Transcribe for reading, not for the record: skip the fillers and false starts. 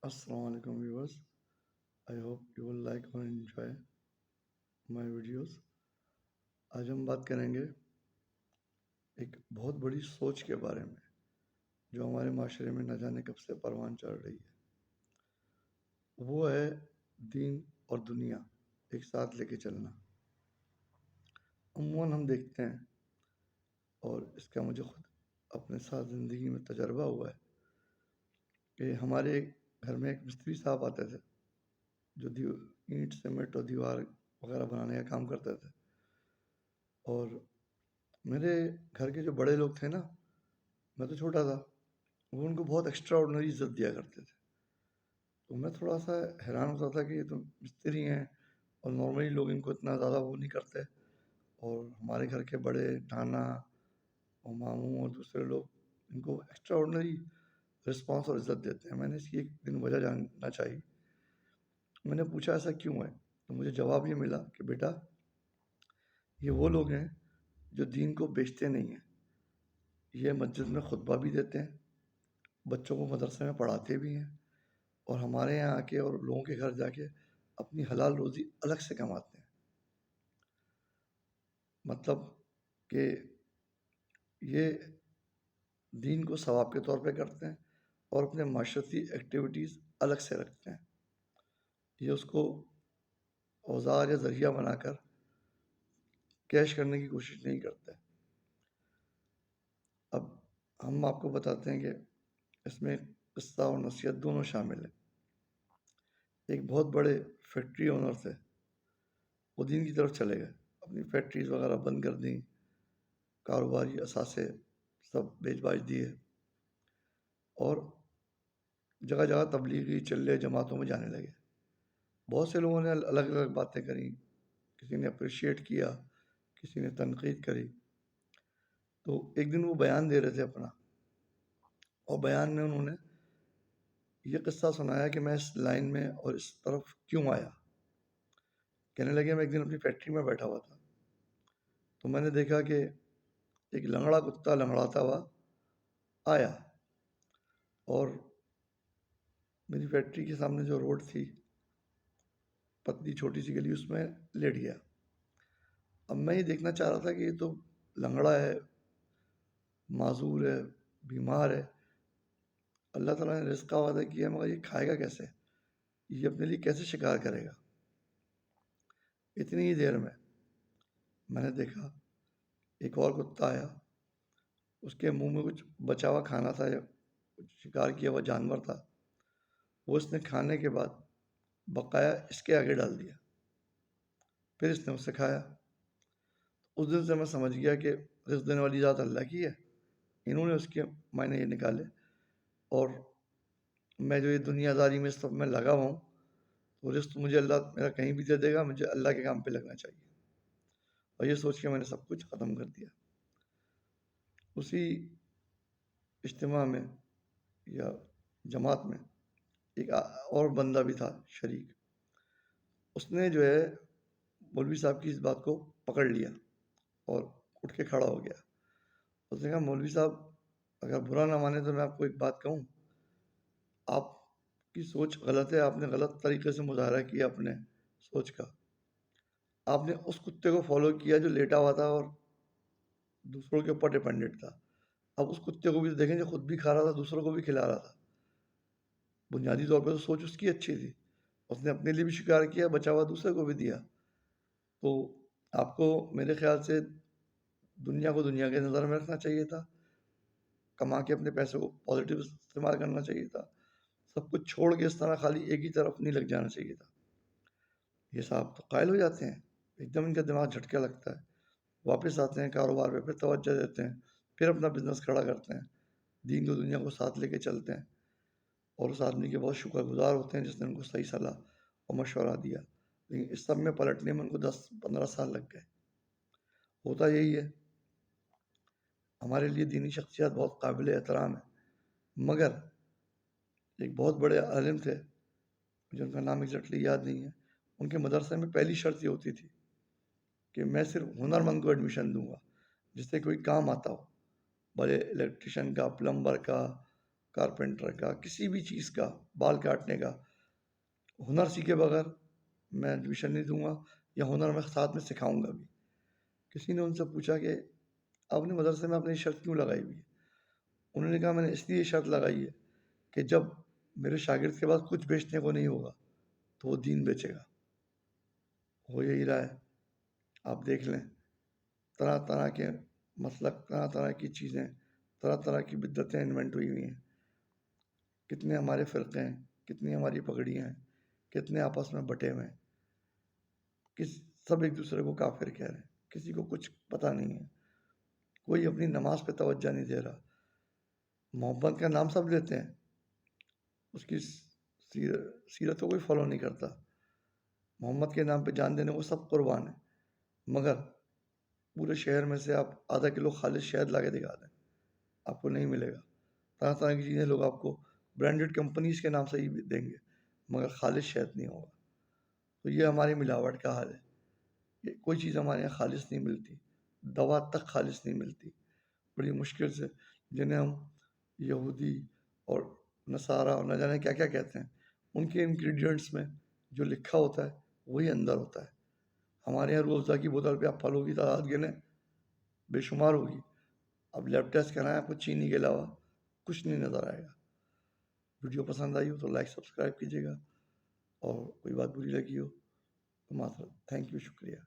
Assalamu alaikum viewers. I hope you will like or enjoy my videos. आज हम बात करेंगे एक बहुत बड़ी सोच के बारे में जो हमारे माशरे में न जाने कब से परवान चढ़ रही है। वो है दीन और दुनिया एक साथ लेके चलना। अमूमन हम देखते हैं और इसका मुझे खुद अपने साथ ज़िंदगी में तजर्बा हुआ है कि हमारे घर में एक मिस्त्री साहब आते थे जो ईंट सीमेंट और दीवार वगैरह बनाने का काम करते थे। और मेरे घर के जो बड़े लोग थे ना, मैं तो छोटा था, वो उनको बहुत एक्स्ट्रा ऑर्डिनरी इज्जत दिया करते थे। तो मैं थोड़ा सा हैरान होता था कि ये तो मिस्त्री हैं और नॉर्मली लोग इनको इतना ज़्यादा वो नहीं करते, और हमारे घर के बड़े नाना और मामू और दूसरे लोग इनको एक्स्ट्रा ऑर्डिनरी रिस्पॉन्स और इज्जत देते हैं। मैंने इसकी एक दिन वजह जानना चाहिए। मैंने पूछा ऐसा क्यों है, तो मुझे जवाब ये मिला कि बेटा, ये वो लोग हैं जो दीन को बेचते नहीं हैं। ये मस्जिद में खुतबा भी देते हैं, बच्चों को मदरसे में पढ़ाते भी हैं, और हमारे यहाँ आके और लोगों के घर जाके अपनी हलाल रोज़ी अलग से कमाते हैं। मतलब कि ये दीन को सवाब के तौर पे करते हैं और अपने माशरती एक्टिविटीज़ अलग से रखते हैं। ये उसको औजार या ज़रिया बनाकर कैश करने की कोशिश नहीं करते। अब हम आपको बताते हैं कि इसमें किस्सा और नसीहत दोनों शामिल है। एक बहुत बड़े फैक्ट्री ओनर थे, वो दीन की तरफ चले गए, अपनी फैक्ट्रीज वगैरह बंद कर दी, कारोबारी असासे सब बेच बाच दिए, और जगह जगह तबलीगी चिल्ले जमातों में जाने लगे। बहुत से लोगों ने अलग अलग बातें करी, किसी ने अप्रिशिएट किया, किसी ने तनकीद करी। तो एक दिन वो बयान दे रहे थे अपना, और बयान में उन्होंने ये किस्सा सुनाया कि मैं इस लाइन में और इस तरफ क्यों आया। कहने लगे, मैं एक दिन अपनी फैक्ट्री में बैठा हुआ था, तो मैंने देखा कि एक लंगड़ा कुत्ता लंगड़ाता हुआ आया और मेरी फैक्ट्री के सामने जो रोड थी, पतली छोटी सी गली, उसमें लेट गया। अब मैं ये देखना चाह रहा था कि ये तो लंगड़ा है, माजूर है, बीमार है, अल्लाह ताला ने रिज़्क़ का वादा किया, मगर ये खाएगा कैसे, ये अपने लिए कैसे शिकार करेगा। इतनी ही देर में मैंने देखा एक और कुत्ता आया, उसके मुंह में कुछ बचा हुआ खाना था या कुछ शिकार किया हुआ जानवर था, वो इसने खाने के बाद बकाया इसके आगे डाल दिया, फिर इसने उससे खाया। उस दिन से मैं समझ गया कि रिज़्क़ देने वाली ज़ात अल्लाह की है। इन्होंने उसके मायने ये निकाले, और मैं जो ये दुनियादारी में सब में लगा हुआ हूँ, तो रिज़्क़ मुझे अल्लाह मेरा कहीं भी दे देगा, मुझे अल्लाह के काम पे लगना चाहिए। और ये सोच के मैंने सब कुछ ख़त्म कर दिया। उसी इज्तिमा में या जमात में एक और बंदा भी था शरीक, उसने जो है मौलवी साहब की इस बात को पकड़ लिया और उठ के खड़ा हो गया। उसने कहा, मौलवी साहब, अगर बुरा ना माने तो मैं आपको एक बात कहूँ, आपकी सोच गलत है, आपने गलत तरीके से मुजाहरा किया अपने सोच का। आपने उस कुत्ते को फॉलो किया जो लेटा हुआ था और दूसरों के ऊपर डिपेंडेंट था। अब उस कुत्ते को भी देखें जो खुद भी खा रहा था, दूसरों को भी खिला रहा था। बुनियादी तौर पर तो सोच उसकी अच्छी थी, उसने अपने लिए भी शिकार किया, बचा हुआ दूसरे को भी दिया। तो आपको मेरे ख्याल से दुनिया को दुनिया के नज़र में रखना चाहिए था, कमा के अपने पैसे को पॉजिटिव इस्तेमाल करना चाहिए था, सब कुछ छोड़ के इस तरह खाली एक ही तरफ नहीं लग जाना चाहिए था। ये साहब तो कायल हो जाते हैं, एकदम इनका दिमाग झटका लगता है, वापस आते हैं कारोबार पे, फिर तवज्जो देते हैं, फिर अपना बिजनेस खड़ा करते हैं, दीन को दुनिया को साथ लेके चलते हैं, और उस आदमी के बहुत शुक्रगुजार होते हैं जिसने उनको सही सलाह और मशवरा दिया। लेकिन इस सब में पलटने में उनको 10-15 साल लग गए। होता यही है, हमारे लिए दीनी शख्सियत बहुत काबिल एहतराम है, मगर एक बहुत बड़े आलिम थे, मुझे उनका नाम एग्जैक्टली याद नहीं है, उनके मदरसे में पहली शर्त ये होती थी कि मैं सिर्फ हुनरमंद को एडमिशन दूंगा, जिससे कोई काम आता हो, भले इलेक्ट्रिशियन का, प्लम्बर का, کارپینٹر کا، کسی بھی چیز کا، بال کاٹنے کا، ہنر سیکھے بغیر میں ایڈمیشن نہیں دوں گا، یا ہنر میں ساتھ میں سکھاؤں گا بھی۔ کسی نے ان سے پوچھا کہ آپ نے مدرسے میں اپنی شرط کیوں لگائی ہوئی ہے؟ انہوں نے کہا میں نے اس لیے شرط لگائی ہے کہ جب میرے شاگرد کے پاس کچھ بیچنے کو نہیں ہوگا تو وہ دین بیچے گا۔ ہو یہی رہا ہے، آپ دیکھ لیں، طرح طرح کے مسلک، طرح طرح کی چیزیں، طرح طرح کی بدعتیں انوینٹ ہوئی ہوئی ہیں۔ کتنے ہمارے فرقے ہیں، کتنی ہماری پگڑیاں ہیں، کتنے آپس میں بٹے ہوئے ہیں، سب ایک دوسرے کو کافر کہہ رہے ہیں، کسی کو کچھ پتہ نہیں ہے، کوئی اپنی نماز پہ توجہ نہیں دے رہا۔ محبت کا نام سب لیتے ہیں، اس کی سیرت کو کوئی فالو نہیں کرتا۔ محمد کے نام پہ جان دینے کو سب قربان ہیں، مگر پورے شہر میں سے آپ آدھا کلو خالص شہد لا کے دکھا دیں، آپ کو نہیں ملے گا۔ طرح طرح کی چیزیں لوگ آپ کو برانڈڈ کمپنیز کے نام سے ہی دیں گے، مگر خالص شہد نہیں ہوگا۔ تو یہ ہماری ملاوٹ کا حال ہے، کہ کوئی چیز ہمارے یہاں خالص نہیں ملتی، دوا تک خالص نہیں ملتی، بڑی مشکل سے، جنہیں ہم یہودی اور نصارہ اور نہ جانے کیا کیا کہتے ہیں، ان کے انگریڈینٹس میں جو لکھا ہوتا ہے وہی اندر ہوتا ہے۔ ہمارے یہاں روح افزا کی بوتل پہ آپ پھلوں کی تعداد گنیں، بے شمار ہوگی۔ اب لیب ٹیسٹ کرائیں، آپ کو چینی کے علاوہ کچھ نہیں نظر آئے گا۔ ویڈیو پسند آئی ہو تو لائک سبسکرائب کیجیے گا، اور کوئی بات بری لگی ہو تو معذرت، تھینک یو، شکریہ۔